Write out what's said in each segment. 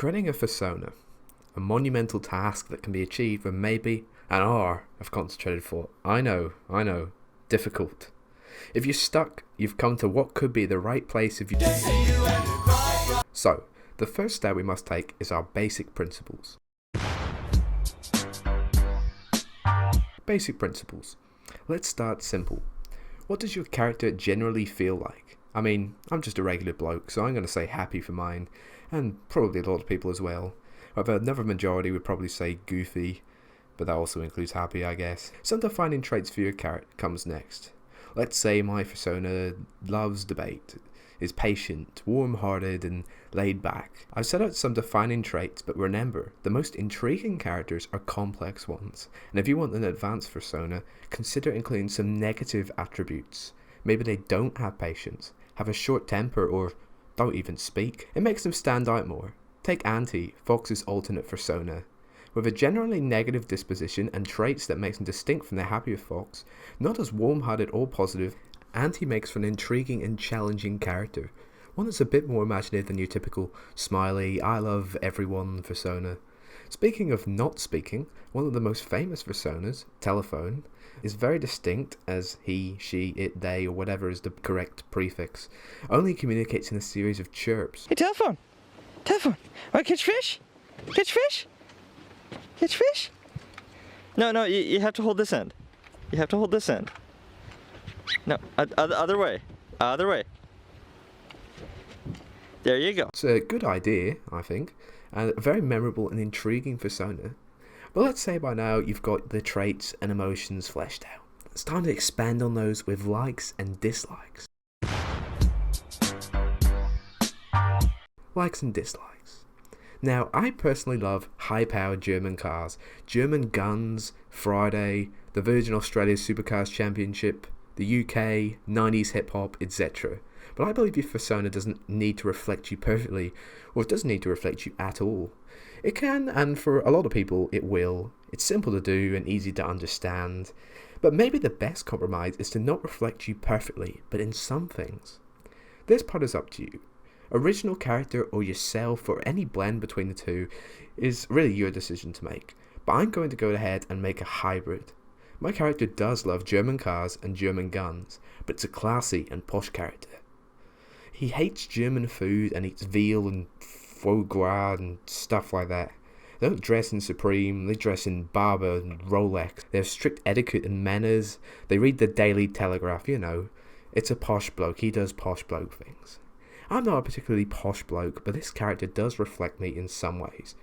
Creating a Fursona, a monumental task that can be achieved with maybe an hour of concentrated thought. I know, difficult. If you're stuck, you've come to what could be the right place if you... So, the first step we must take is our basic principles. Basic principles. Let's start simple. What does your character generally feel like? I mean, I'm just a regular bloke, so I'm going to say happy for mine, and probably a lot of people as well. Although another majority would probably say goofy, but that also includes happy, I guess. Some defining traits for your character comes next. Let's say my Fursona loves debate, is patient, warm-hearted, and laid back. I've set out some defining traits, but remember, the most intriguing characters are complex ones. And if you want an advanced Fursona, consider including some negative attributes. Maybe they don't have patience, have a short temper, or don't even speak. It makes them stand out more. Take Auntie, Fox's alternate Fursona. With a generally negative disposition and traits that makes them distinct from the happier Fox, not as warm-hearted or positive, Auntie makes for an intriguing and challenging character. One that's a bit more imaginative than your typical smiley, I love everyone Fursona. Speaking of not speaking, one of the most famous Fursonas, Telephone, is very distinct as he, she, it, they, or whatever is the correct prefix, only communicates in a series of chirps. Hey, Telephone! Telephone! Want to catch fish? Catch fish? Catch fish? No, you have to hold this end. You have to hold this end. No, other way. Other way. There you go. It's a good idea, I think, and a very memorable and intriguing Fursona. But let's say by now you've got the traits and emotions fleshed out. It's time to expand on those with likes and dislikes. Likes and dislikes. Now, I personally love high-powered German cars, German guns, Friday, the Virgin Australia Supercars Championship, the UK, 90s hip-hop, etc. But I believe your Fursona doesn't need to reflect you perfectly, or it doesn't need to reflect you at all. It can, and for a lot of people it will. It's simple to do and easy to understand. But maybe the best compromise is to not reflect you perfectly, but in some things. This part is up to you. Original character or yourself or any blend between the two is really your decision to make. But I'm going to go ahead and make a hybrid. My character does love German cars and German guns, but it's a classy and posh character. He hates German food and eats veal and foie gras and stuff like that. They don't dress in Supreme, they dress in Barber and Rolex. They have strict etiquette and manners. They read the Daily Telegraph, you know. It's a posh bloke, he does posh bloke things. I'm not a particularly posh bloke, but this character does reflect me in some ways.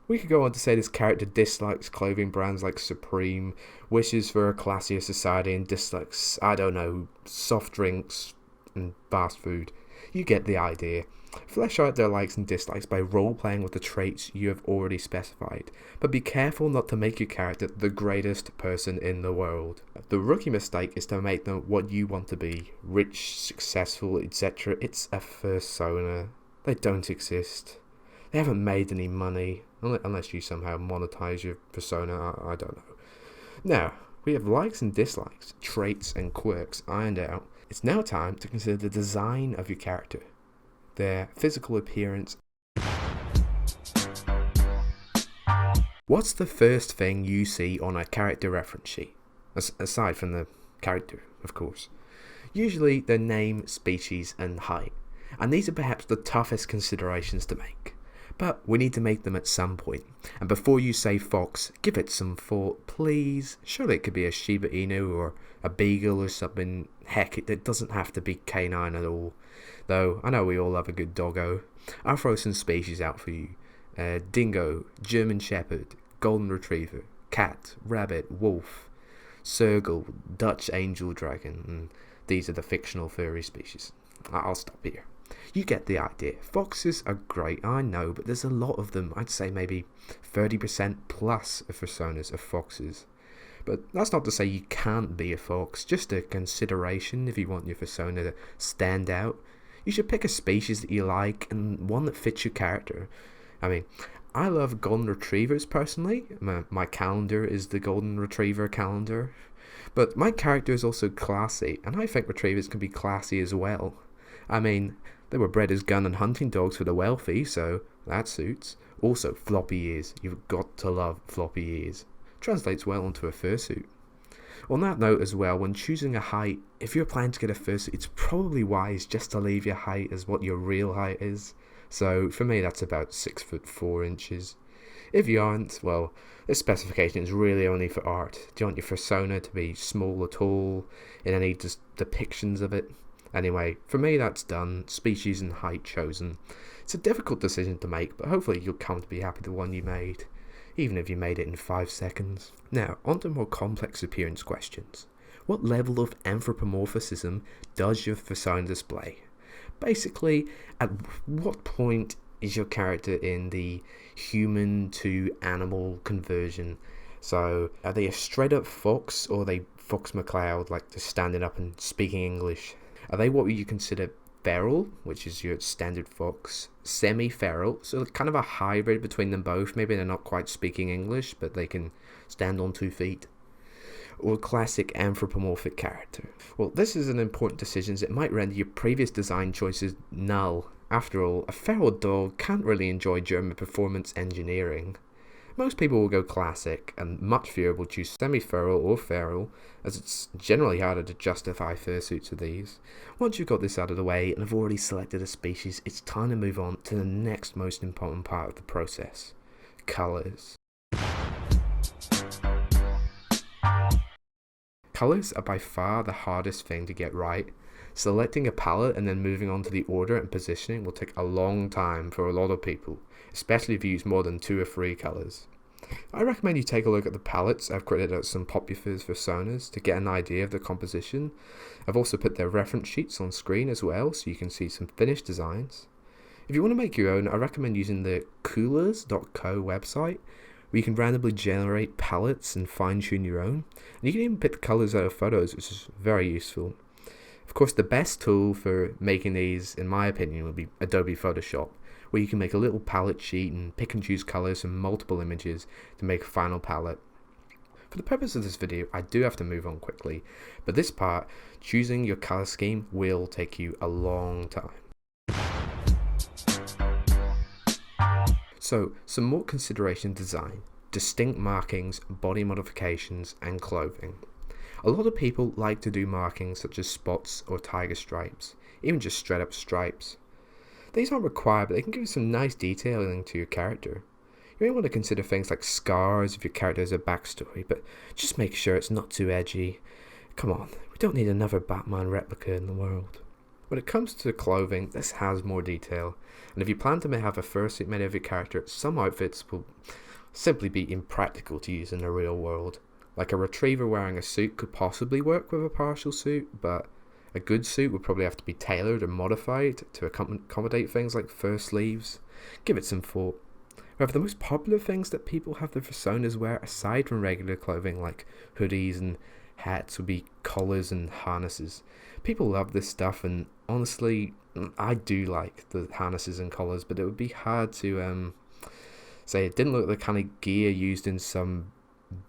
We could go on to say this character dislikes clothing brands like Supreme, wishes for a classier society, and dislikes, I don't know, soft drinks and fast food. You get the idea. Flesh out their likes and dislikes by role-playing with the traits you have already specified, but be careful not to make your character the greatest person in the world. The rookie mistake is to make them what you want to be, rich, successful, etc. It's a Fursona. They don't exist. They haven't made any money, unless you somehow monetize your Fursona, I don't know. Now, we have likes and dislikes, traits and quirks ironed out. It's now time to consider the design of your character, their physical appearance. What's the first thing you see on a character reference sheet? Aside from the character, of course. Usually their name, species, and height. And these are perhaps the toughest considerations to make. But we need to make them at some point. And before you say Fox, give it some thought, please. Surely it could be a Shiba Inu or a Beagle or something. Heck, it doesn't have to be canine at all. Though, I know we all love a good doggo. I'll throw some species out for you. Dingo, German Shepherd, Golden Retriever, Cat, Rabbit, Wolf, Sergal, Dutch Angel Dragon. And these are the fictional furry species. I'll stop here. You get the idea. Foxes are great, I know, but there's a lot of them. I'd say maybe 30% plus of Fursonas are foxes. But that's not to say you can't be a fox, just a consideration if you want your Fursona to stand out. You should pick a species that you like and one that fits your character. I mean, I love Golden Retrievers personally. My calendar is the Golden Retriever calendar. But my character is also classy, and I think Retrievers can be classy as well. I mean, They were bred as gun and hunting dogs for the wealthy, so that suits. Also, floppy ears. You've got to love floppy ears. Translates well onto a fursuit. On that note as well, when choosing a height, if you're planning to get a fursuit, it's probably wise just to leave your height as what your real height is. So for me, that's about 6'4". If you aren't, well, this specification is really only for art. Do you want your Fursona to be small or tall in any depictions of it? Anyway, for me that's done, species and height chosen. It's a difficult decision to make, but hopefully you'll come to be happy with the one you made, even if you made it in 5 seconds. Now, on to more complex appearance questions. What level of anthropomorphism does your Fursona display? Basically, at what point is your character in the human to animal conversion? So, are they a straight up fox, or are they Fox McCloud, like just standing up and speaking English? Are they what you consider feral, which is your standard fox, semi-feral, so kind of a hybrid between them both? Maybe they're not quite speaking English, but they can stand on 2 feet. Or classic anthropomorphic character? Well, this is an important decision as it might render your previous design choices null. After all, a feral dog can't really enjoy German performance engineering. Most people will go classic, and much fewer will choose semi-feral or feral, as it's generally harder to justify fursuits of these. Once you've got this out of the way and have already selected a species, it's time to move on to the next most important part of the process: colours. Colours are by far the hardest thing to get right. Selecting a palette and then moving on to the order and positioning will take a long time for a lot of people, especially if you use more than 2 or 3 colours. I recommend you take a look at the palettes. I've created out some popular Fursonas to get an idea of the composition. I've also put their reference sheets on screen as well, so you can see some finished designs. If you want to make your own, I recommend using the coolers.co website, where you can randomly generate palettes and fine-tune your own. And you can even pick the colours out of photos, which is very useful. Of course, the best tool for making these, in my opinion, would be Adobe Photoshop, where you can make a little palette sheet and pick and choose colours from multiple images to make a final palette. For the purpose of this video, I do have to move on quickly, but this part, choosing your colour scheme, will take you a long time. So, some more consideration design, distinct markings, body modifications, and clothing. A lot of people like to do markings such as spots or tiger stripes, even just straight up stripes. These aren't required, but they can give you some nice detailing to your character. You may want to consider things like scars if your character has a backstory, but just make sure it's not too edgy. Come on, we don't need another Batman replica in the world. When it comes to clothing, this has more detail, and if you plan to have a fursuit made of your character, some outfits will simply be impractical to use in the real world. Like a retriever wearing a suit could possibly work with a partial suit, but a good suit would probably have to be tailored or modified to accommodate things like fur sleeves. Give it some thought. However, the most popular things that people have their Fursonas wear aside from regular clothing like hoodies and hats would be collars and harnesses. People love this stuff, and honestly, I do like the harnesses and collars, but it would be hard to say it didn't look like the kind of gear used in some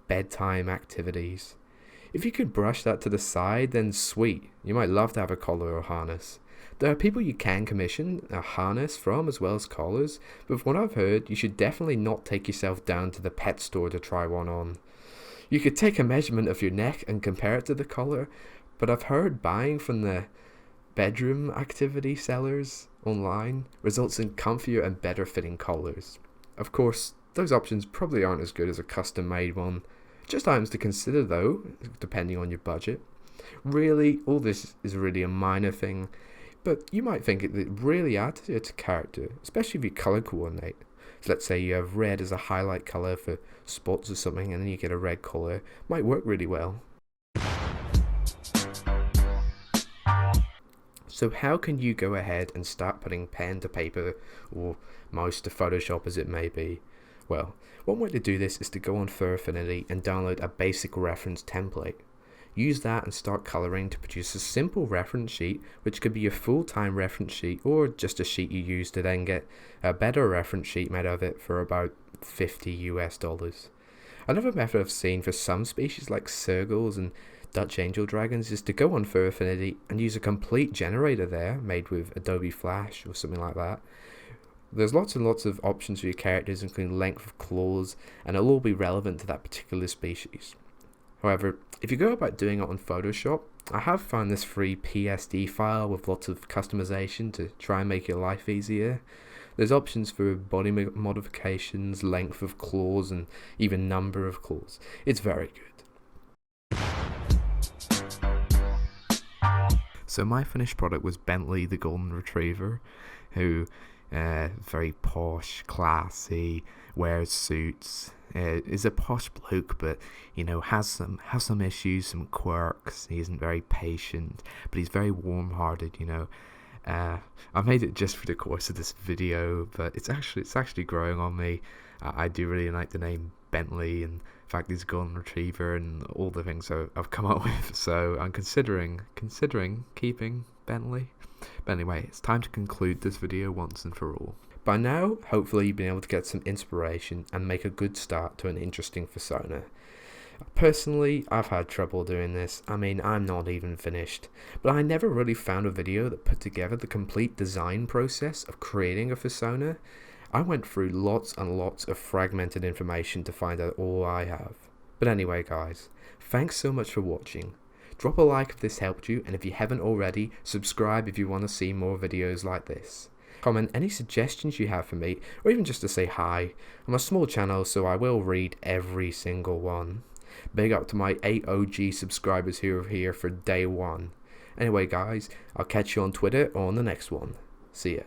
bedtime activities. If you could brush that to the side, then sweet, you might love to have a collar or harness. There are people you can commission a harness from as well as collars, but from what I've heard, you should definitely not take yourself down to the pet store to try one on. You could take a measurement of your neck and compare it to the collar, but I've heard buying from the bedroom activity sellers online results in comfier and better fitting collars. Of course, those options probably aren't as good as a custom made one. Just items to consider though, depending on your budget. Really, all this is really a minor thing, but you might think it really adds to its character, especially if you colour coordinate. So let's say you have red as a highlight colour for spots or something, and then you get a red colour. Might work really well. So how can you go ahead and start putting pen to paper or mouse to Photoshop as it may be? Well, one way to do this is to go on Fur Affinity and download a basic reference template. Use that and start colouring to produce a simple reference sheet, which could be your full-time reference sheet or just a sheet you use to then get a better reference sheet made of it for about $50 US. Another method I've seen for some species like Sergals and Dutch Angel Dragons is to go on Fur Affinity and use a complete generator there, made with Adobe Flash or something like that. There's lots and lots of options for your characters, including length of claws, and it'll all be relevant to that particular species. However, if you go about doing it on Photoshop, I have found this free PSD file with lots of customization to try and make your life easier. There's options for body modifications, length of claws, and even number of claws. It's very good. So my finished product was Bentley the Golden Retriever, who very posh, classy, wears suits, is a posh bloke, but has some issues, some quirks. He isn't very patient, but he's very warm-hearted. I made it just for the course of this video, but it's actually growing on me. I do really like the name Bentley, and in fact he's a Golden Retriever and all the things I've come up with. So I'm considering keeping Bentley. But anyway, it's time to conclude this video once and for all. By now, hopefully you've been able to get some inspiration and make a good start to an interesting Fursona. Personally, I've had trouble doing this. I mean, I'm not even finished, but I never really found a video that put together the complete design process of creating a Fursona. I went through lots and lots of fragmented information to find out all I have. But anyway guys, thanks so much for watching. Drop a like if this helped you, and if you haven't already, subscribe if you want to see more videos like this. Comment any suggestions you have for me, or even just to say hi. I'm a small channel, so I will read every single one. Big up to my 8 OG subscribers who are here for day one. Anyway guys, I'll catch you on Twitter or on the next one. See ya.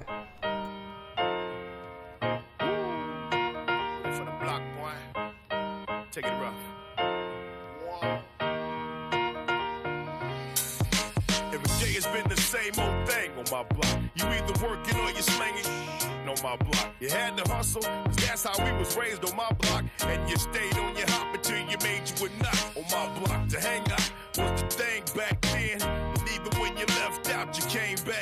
For the block, boy. Take it rough. Every day has been the same old thing on my block. You either working or you slanging on my block. You had to hustle, 'cause that's how we was raised on my block. And you stayed on your hop until you made you a nut on my block. To hang out was the thing back then. And even when you left out, you came back.